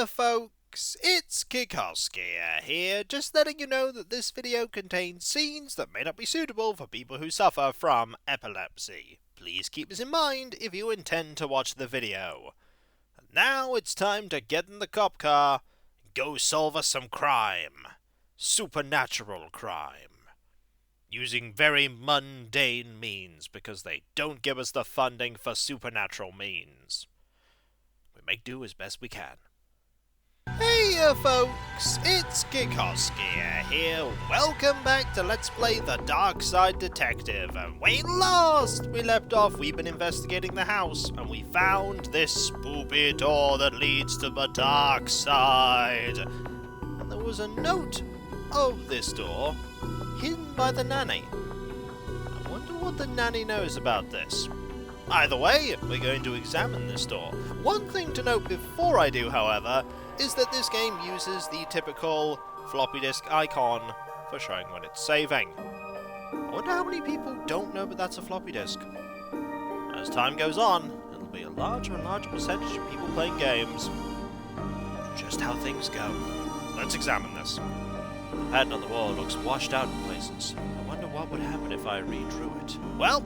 Folks, it's Kikoskia here, just letting you know that this video contains scenes that may not be suitable for people who suffer from epilepsy. Please keep this in mind if you intend to watch the video. And now it's time to get in the cop car and go solve us some crime. Supernatural crime. Using very mundane means because they don't give us the funding for supernatural means. We make do as best we can. Hey folks, it's Kikoskia here. Welcome back to Let's Play the Darkside Detective. And when last we left off, we've been investigating the house, and we found this spoopier door that leads to the dark side. And there was a note of this door hidden by the Nanny. I wonder what the Nanny knows about this. Either way, we're going to examine this door. One thing to note before I do, however, is that this game uses the typical floppy disk icon for showing when it's saving. I wonder how many people don't know that that's a floppy disk. As time goes on, it'll be a larger and larger percentage of people playing games. Just how things go. Let's examine this. The pattern on the wall looks washed out in places. I wonder what would happen if I redrew it. Well,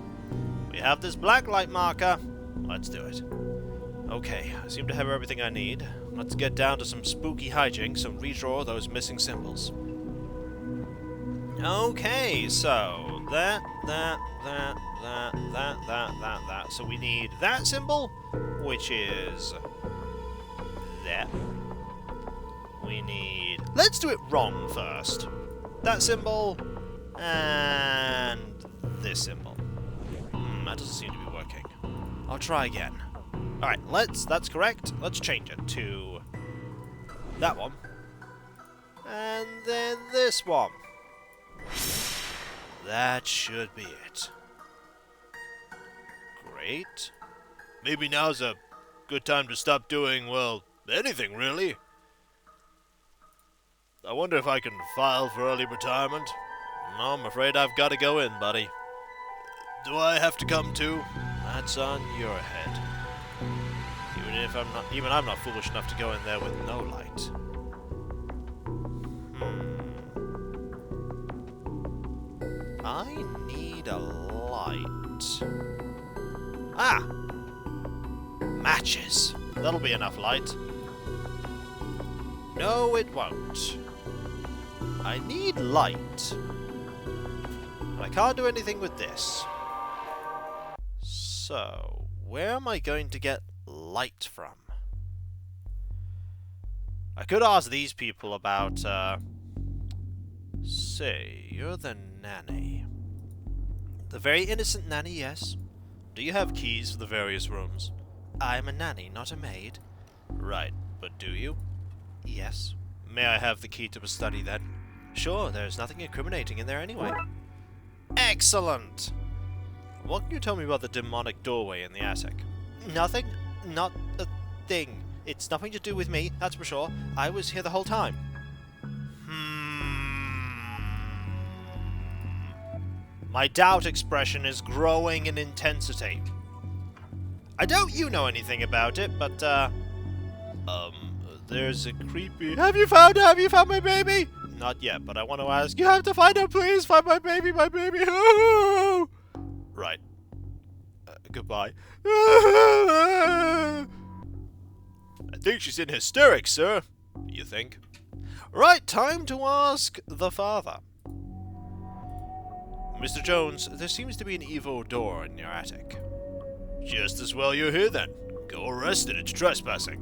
we have this black light marker. Let's do it. Okay, I seem to have everything I need. Let's get down to some spooky hijinks and redraw those missing symbols. Okay, so that. So we need that symbol, which is that. We need... Let's do it wrong first. That symbol and this symbol. That doesn't seem to be working. I'll try again. Alright, that's correct. Let's change it to that one. And then this one. That should be it. Great. Maybe now's a good time to stop doing, well, anything really. I wonder if I can file for early retirement. No, I'm afraid I've got to go in, buddy. Do I have to come too? That's on your head. Even I'm not foolish enough to go in there with no light. I need a light. Ah! Matches. That'll be enough light. No, it won't. I need light. But I can't do anything with this. So, where am I going to get light from? I could ask these people about, say, you're the Nanny. The very innocent Nanny, yes. Do you have keys for the various rooms? I am a nanny, not a maid. Right, but do you? Yes. May I have the key to the study, then? Sure, there's nothing incriminating in there anyway. Excellent! What can you tell me about the demonic doorway in the attic? Nothing. Not a thing. It's nothing to do with me, that's for sure. I was here the whole time. My doubt expression is growing in intensity. I doubt you know anything about it, but, there's a creepy... Have you found my baby? Not yet, but I want to ask... You have to find her, please! Find my baby! Right. Goodbye. I think she's in hysterics, sir. You think? Right, time to ask the father. Mr. Jones, there seems to be an evil door in your attic. Just as well you're here, then. Go arrested, it's trespassing.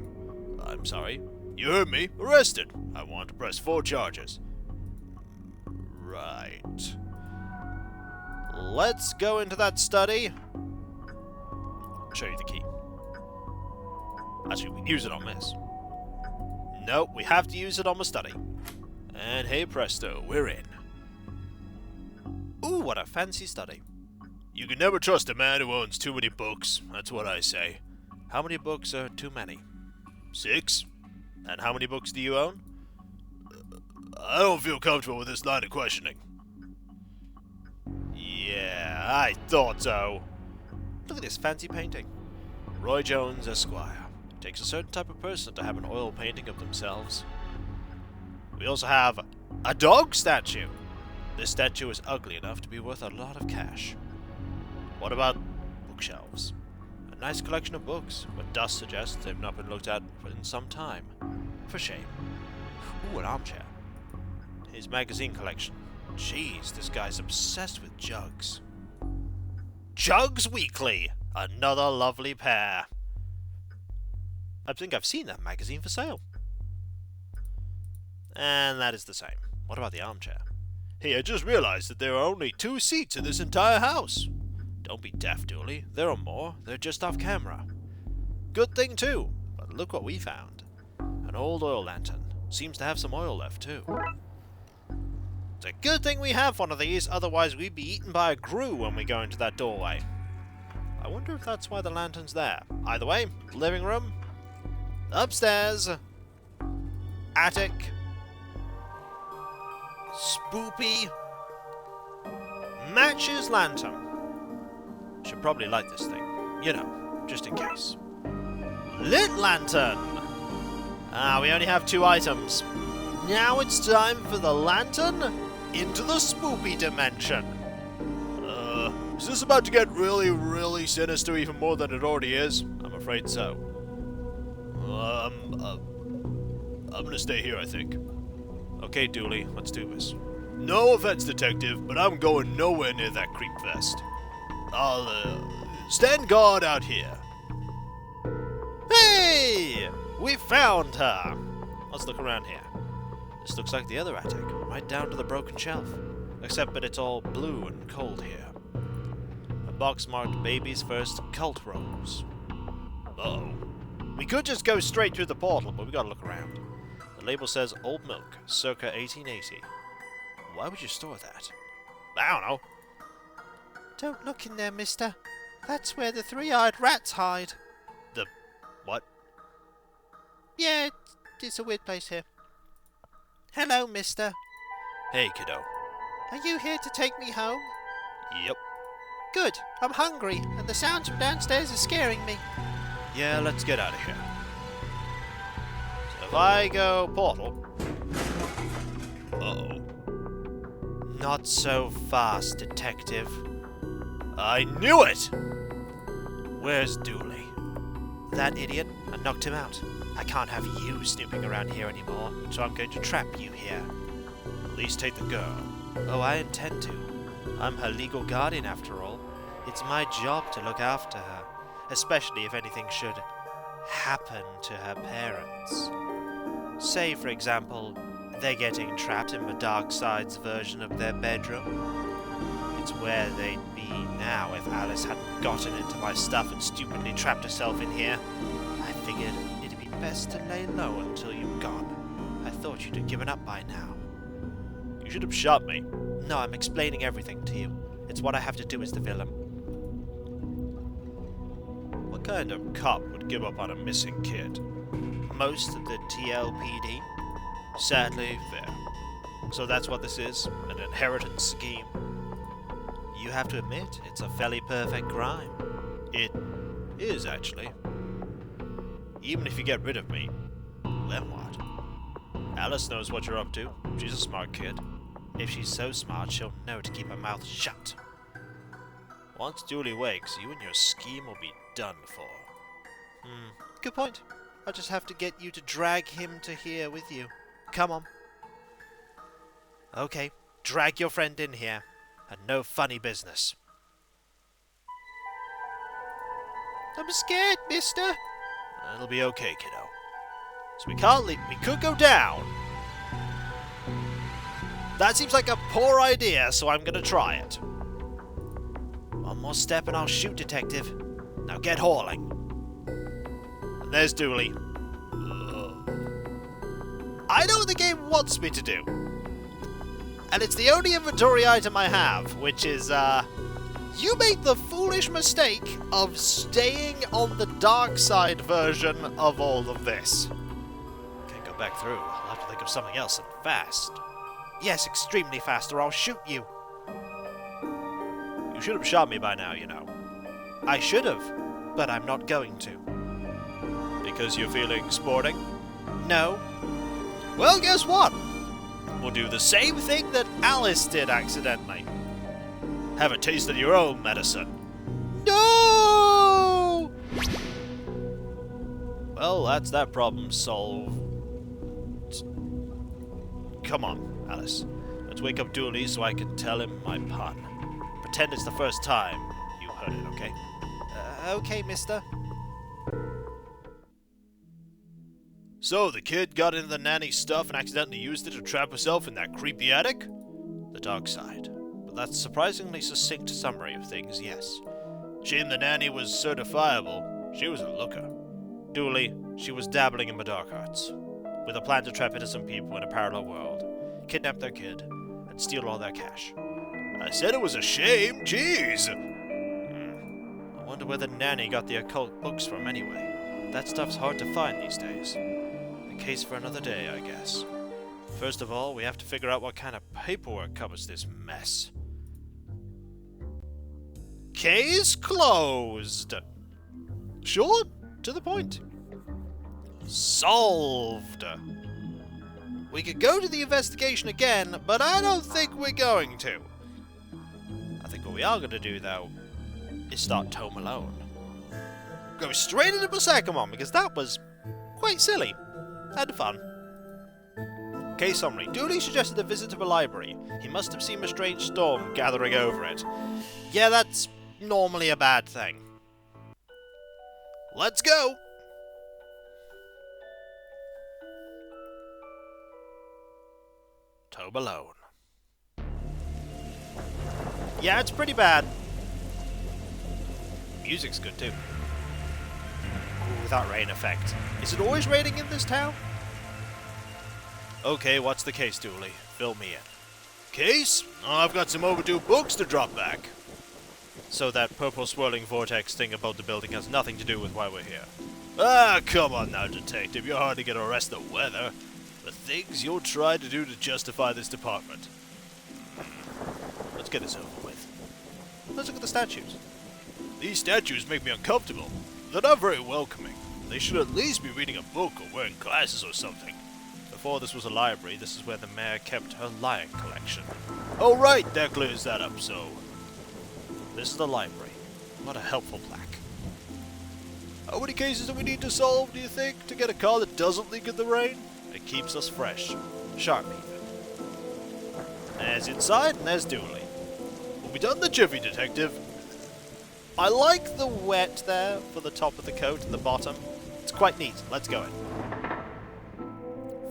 I'm sorry. You heard me. Arrested. I want to press 4 charges. Right. Let's go into that study. I'll show you the key. Actually, we can use it on this. Nope, we have to use it on the study. And hey presto, we're in. Ooh, what a fancy study. You can never trust a man who owns too many books. That's what I say. How many books are too many? 6. And how many books do you own? I don't feel comfortable with this line of questioning. Yeah, I thought so. Look at this fancy painting. Roy Jones, Esquire. Takes a certain type of person to have an oil painting of themselves. We also have a dog statue. This statue is ugly enough to be worth a lot of cash. What about bookshelves? A nice collection of books, but dust suggests they've not been looked at in some time. For shame. Ooh, an armchair. His magazine collection. Jeez, this guy's obsessed with jugs. Jugs Weekly! Another lovely pair. I think I've seen that magazine for sale. And that is the same. What about the armchair? Hey, I just realized that there are only 2 seats in this entire house. Don't be deaf, Dooley. There are more. They're just off camera. Good thing, too. But look what we found. An old oil lantern. Seems to have some oil left, too. It's a good thing we have one of these, otherwise we'd be eaten by a grue when we go into that doorway. I wonder if that's why the lantern's there. Either way, living room, upstairs, attic, spoopy, matches lantern. Should probably light this thing, you know, just in case. Lit lantern! We only have 2 items. Now it's time for the lantern into the spoopy dimension. Is this about to get really, really sinister even more than it already is? I'm afraid so. I'm gonna stay here, I think. Okay, Dooley, let's do this. No offense, detective, but I'm going nowhere near that creep fest. I'll, stand guard out here. Hey! We found her! Let's look around here. This looks like the other attic, right down to the broken shelf. Except that it's all blue and cold here. A box marked Baby's First Cult Rose. Uh-oh. We could just go straight through the portal, but we gotta look around. The label says Old Milk, circa 1880. Why would you store that? I don't know. Don't look in there, mister. That's where the 3-eyed rats hide. The... what? Yeah, it's a weird place here. Hello, mister. Hey, kiddo. Are you here to take me home? Yep. Good. I'm hungry, and the sounds from downstairs are scaring me. Yeah, let's get out of here. So if I go portal... Uh-oh. Not so fast, detective. I knew it! Where's Dooley? That idiot. I knocked him out. I can't have you snooping around here anymore, so I'm going to trap you here. At least take the girl. Oh, I intend to. I'm her legal guardian, after all. It's my job to look after her, especially if anything should happen to her parents. Say, for example, they're getting trapped in the Darkside's version of their bedroom. It's where they'd be now if Alice hadn't gotten into my stuff and stupidly trapped herself in here. I figured it'd be best to lay low until you've gone. I thought you'd have given up by now. You should have shot me. No, I'm explaining everything to you. It's what I have to do as the villain. What kind of cop would give up on a missing kid? Most of the TLPD? Sadly, there. So that's what this is? An inheritance scheme? You have to admit, it's a fairly perfect crime. It is, actually. Even if you get rid of me, then what? Alice knows what you're up to. She's a smart kid. If she's so smart, she'll know to keep her mouth shut. Once Dooley wakes, you and your scheme will be done for. Good point. I'll just have to get you to drag him to here with you. Come on. Okay, drag your friend in here. And no funny business. I'm scared, mister. It'll be okay, kiddo. So we can't leave. We could go down. That seems like a poor idea, so I'm gonna try it. One more step and I'll shoot, detective. Now get hauling. And there's Dooley. I know what the game wants me to do. And it's the only inventory item I have, which is, you made the foolish mistake of staying on the Darkside version of all of this. Can't go back through. I'll have to think of something else and fast. Yes, extremely fast, or I'll shoot you. You should have shot me by now, you know. I should have, but I'm not going to. Because you're feeling sporting? No. Well, guess what? We'll do the same thing that Alice did accidentally. Have a taste of your own medicine. No! Well, that's that problem solved. Come on, Alice. Let's wake up Dooley so I can tell him my pun. Pretend it's the first time you heard it, okay? Okay, mister. So, the kid got into the nanny stuff and accidentally used it to trap herself in that creepy attic? The Darkside. But that's a surprisingly succinct summary of things, yes. Shame the nanny was certifiable. She was a looker. Dooley, she was dabbling in the dark arts, with a plan to trap innocent people in a parallel world, kidnap their kid, and steal all their cash. I said it was a shame, jeez! I wonder where the nanny got the occult books from anyway. That stuff's hard to find these days. A case for another day, I guess. First of all, we have to figure out what kind of paperwork covers this mess. Case closed! Short, to the point. Solved! We could go to the investigation again, but I don't think we're going to. I think what we are going to do, though, is start Home Alone. Go straight into the second one, because that was quite silly and fun. Case summary. Dooley suggested a visit to the library. He must have seen a strange storm gathering over it. Yeah, that's normally a bad thing. Let's go! Home Alone. Yeah, it's pretty bad. Music's good too. Ooh, that rain effect. Is it always raining in this town? Okay, what's the case, Dooley? Fill me in. Case? Oh, I've got some overdue books to drop back. So that purple swirling vortex thing about the building has nothing to do with why we're here. Ah, come on now, detective. You're hardly gonna arrest the weather. The things you'll try to do to justify this department. Let's get this over with. Let's look at the statues. These statues make me uncomfortable. They're not very welcoming. They should at least be reading a book or wearing glasses or something. Before this was a library, this is where the mayor kept her lion collection. Oh right, that clears that up, so... This is the library. What a helpful plaque. How many cases do we need to solve, do you think, to get a car that doesn't leak in the rain? It keeps us fresh. Sharp even. There's inside, and there's Dooley. We'll be done in the jiffy, detective. I like the wet there for the top of the coat and the bottom. It's quite neat. Let's go in.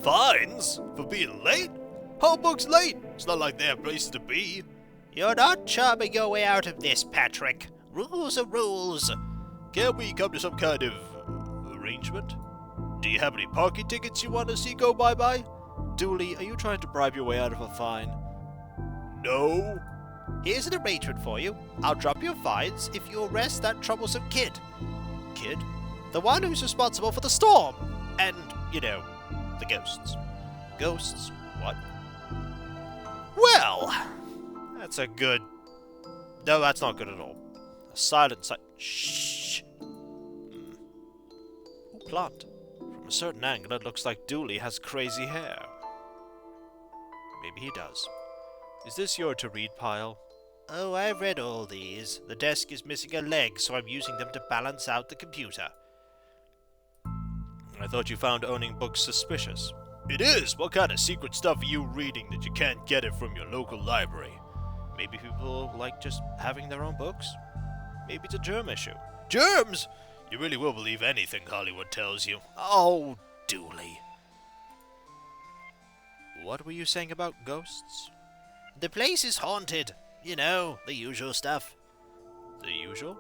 Fines? For being late? Whole book's late. It's not like they have places to be. You're not charming your way out of this, Patrick. Rules are rules. Can't we come to some kind of arrangement? Do you have any parking tickets you want to see go bye-bye? Dooley, are you trying to bribe your way out of a fine? No. Here's an arrangement for you. I'll drop your fines if you arrest that troublesome kid. Kid? The one who's responsible for the storm. And, you know, the ghosts. Ghosts? What? Well, that's a good... No, that's not good at all. A silent Shh. Ooh, plant. From a certain angle, it looks like Dooley has crazy hair. Maybe he does. Is this your to-read pile? Oh, I've read all these. The desk is missing a leg, so I'm using them to balance out the computer. I thought you found owning books suspicious. It is! What kind of secret stuff are you reading that you can't get it from your local library? Maybe people like just having their own books? Maybe it's a germ issue. Germs? You really will believe anything Hollywood tells you. Oh, Dooley. What were you saying about ghosts? The place is haunted. You know, the usual stuff. The usual?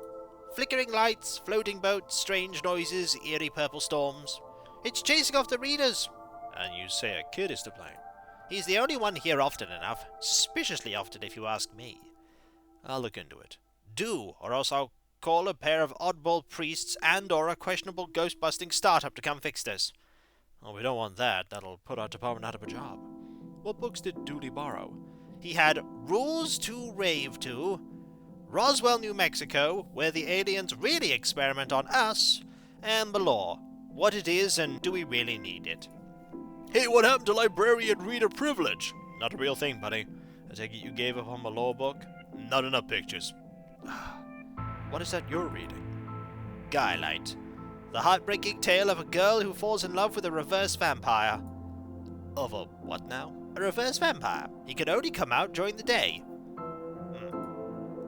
Flickering lights, floating boats, strange noises, eerie purple storms. It's chasing off the readers. And you say a kid is to blame. He's the only one here often enough. Suspiciously often, if you ask me. I'll look into it. Do, or else I'll call a pair of oddball priests and or a questionable ghost-busting startup to come fix this. Oh, we don't want that. That'll put our department out of a job. What books did Dooley borrow? He had Rules to Rave To, Roswell, New Mexico, where the aliens really experiment on us, and The Law, what it is, and do we really need it? Hey, what happened to librarian reader privilege? Not a real thing, buddy. I take it you gave up on my law book? Not enough pictures. What is that you're reading? Skylight. The heartbreaking tale of a girl who falls in love with a reverse vampire. Of a what now? A reverse vampire. He can only come out during the day.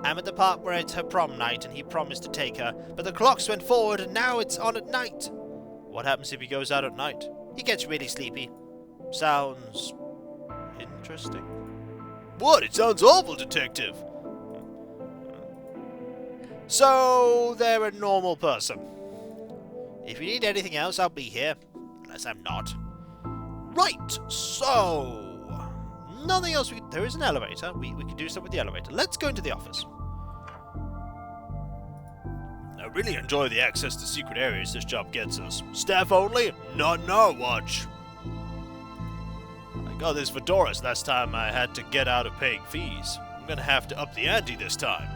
I'm at the part where it's her prom night and he promised to take her, but the clocks went forward and now it's on at night. What happens if he goes out at night? He gets really sleepy. Sounds interesting. What? It sounds awful, detective. So, they're a normal person. If you need anything else, I'll be here. Unless I'm not. Right, so... Nothing else. There is an elevator. We can do stuff with the elevator. Let's go into the office. I really enjoy the access to secret areas this job gets us. Staff only? Not in our watch. I got this for Doris last time I had to get out of paying fees. I'm gonna have to up the ante this time.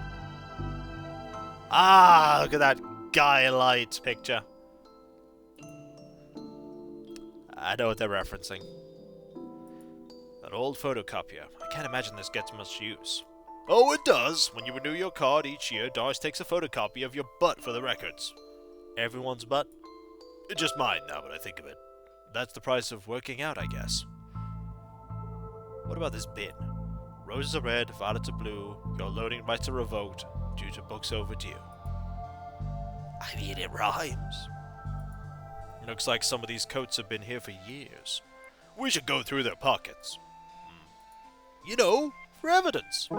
Ah, look at that Skylight picture. I know what they're referencing. That old photocopier. I can't imagine this gets much use. Oh, it does. When you renew your card each year, Doris takes a photocopy of your butt for the records. Everyone's butt? It's just mine now that I think of it. That's the price of working out, I guess. What about this bin? Roses are red, violets are blue, your loading rights are revoked due to books overdue. I mean, it rhymes. Looks like some of these coats have been here for years. We should go through their pockets. You know, for evidence.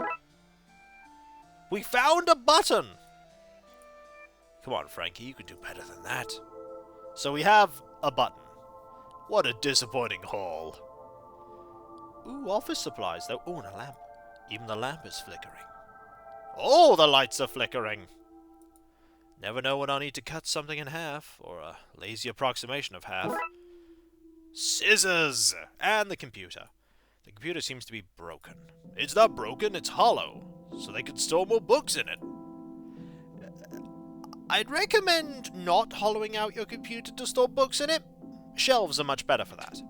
We found a button! Come on, Frankie, you can do better than that. So we have a button. What a disappointing haul. Ooh, office supplies, though. Ooh, and a lamp. Even the lamp is flickering. Oh, the lights are flickering. Never know when I'll need to cut something in half, or a lazy approximation of half. Scissors! And the computer. The computer seems to be broken. It's not broken, it's hollow, so they can store more books in it. I'd recommend not hollowing out your computer to store books in it. Shelves are much better for that.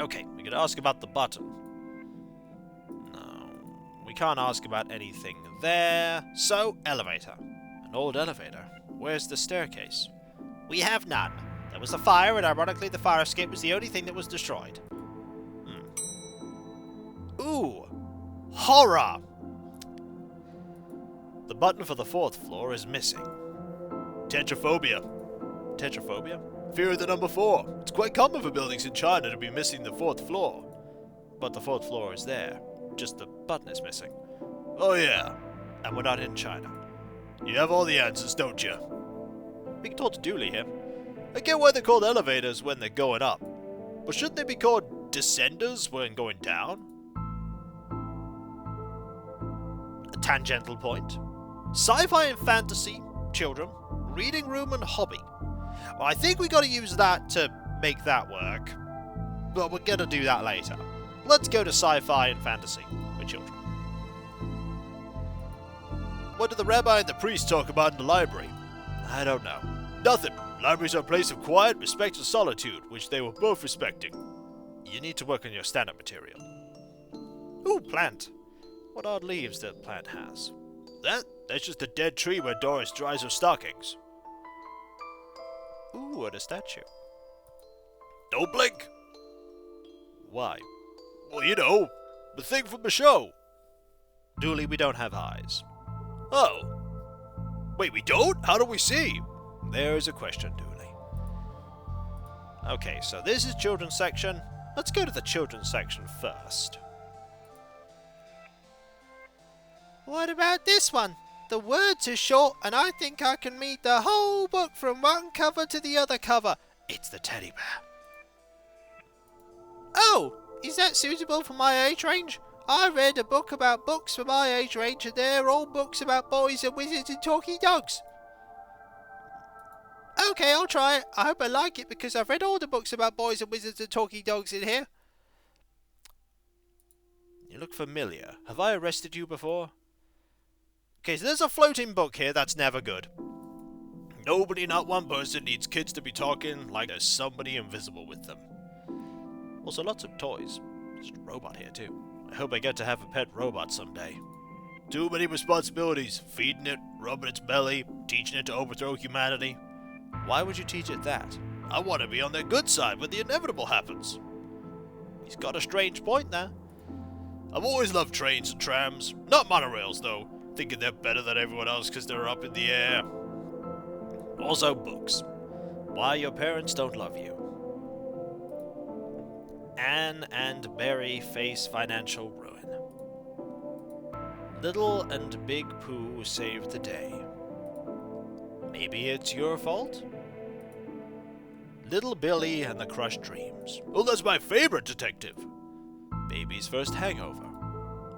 Okay, we could ask about the button. No, we can't ask about anything there. So, elevator. An old elevator. Where's the staircase? We have none. There was a fire, and ironically the fire escape was the only thing that was destroyed. Ooh! Horror! The button for the 4th floor is missing. Tetraphobia. Tetraphobia? Fear of the number 4. It's quite common for buildings in China to be missing the 4th floor. But the 4th floor is there. Just the button is missing. Oh yeah. And we're not in China. You have all the answers, don't you? We can talk to Dooley here. I get why they're called elevators when they're going up. But shouldn't they be called descenders when going down? A tangential point. Sci-fi and fantasy, children, reading room and hobby. Well, I think we gotta use that to make that work. But we're gonna do that later. Let's go to sci-fi and fantasy with children. What did the rabbi and the priest talk about in the library? I don't know. Nothing. Libraries are a place of quiet, respect, and solitude, which they were both respecting. You need to work on your stand-up material. Ooh, plant. What odd leaves that plant has. That's just a dead tree where Doris dries her stockings. Ooh, and a statue. Don't blink! Why? Well, you know, the thing from the show. Dooley, we don't have eyes. Oh. Wait, we don't? How do we see? There's a question, Dooley. Okay, so this is children's section. Let's go to the children's section first. What about this one? The words are short, and I think I can read the whole book from one cover to the other cover. It's the teddy bear. Oh, is that suitable for my age range? I read a book about books for my age range, and they're all books about boys and wizards and talking dogs. Okay, I'll try it. I hope I like it, because I've read all the books about boys and wizards and talking dogs in here. You look familiar. Have I arrested you before? Okay, so there's a floating book here. That's never good. Nobody, not one person, needs kids to be talking like there's somebody invisible with them. Also, lots of toys. There's a robot here, too. I hope I get to have a pet robot someday. Too many responsibilities. Feeding it, rubbing its belly, teaching it to overthrow humanity. Why would you teach it that? I want to be on their good side when the inevitable happens. He's got a strange point there. I've always loved trains and trams. Not monorails, though. Thinking they're better than everyone else because they're up in the air. Also, books. Why your parents don't love you. Anne and Barry face financial ruin. Little and Big Pooh saved the day. Maybe it's your fault? Little Billy and the Crushed Dreams. Oh, that's my favorite detective. Baby's first hangover.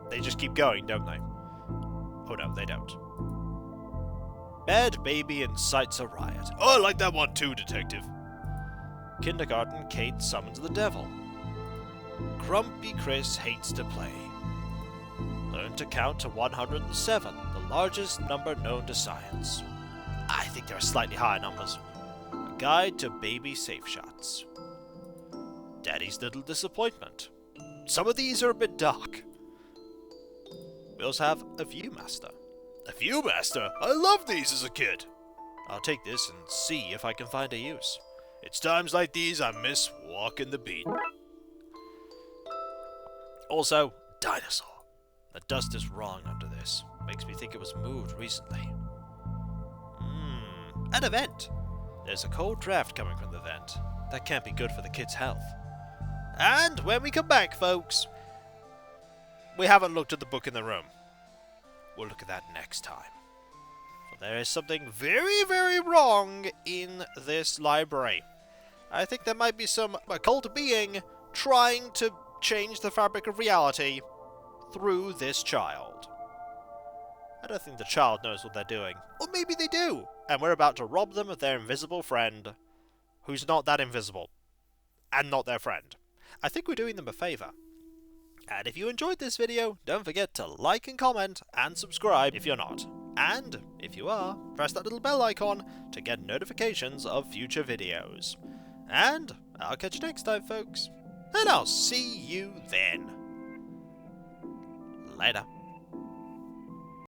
They just keep going, don't they? Oh no, they don't. Bad Baby incites a riot. Oh, I like that one too, detective. Kindergarten Kate summons the devil. Grumpy Chris hates to play. Learn to count to 107, the largest number known to science. I think there are slightly higher numbers. A guide to baby safe shots. Daddy's little disappointment. Some of these are a bit dark. We also have a Viewmaster. A Viewmaster? I loved these as a kid. I'll take this and see if I can find a use. It's times like these I miss walking the beat. Also, dinosaur. The dust is wrong under this. Makes me think it was moved recently. An event. There's a cold draft coming from the vent. That can't be good for the kids' health. And when we come back, folks, we haven't looked at the book in the room. We'll look at that next time. For there is something very, very wrong in this library. I think there might be some occult being trying to change the fabric of reality through this child. I don't think the child knows what they're doing. Or maybe they do, and we're about to rob them of their invisible friend, who's not that invisible, and not their friend. I think we're doing them a favour. And if you enjoyed this video, don't forget to like and comment, and subscribe if you're not. And, if you are, press that little bell icon to get notifications of future videos. And, I'll catch you next time, folks. And I'll see you then. Later.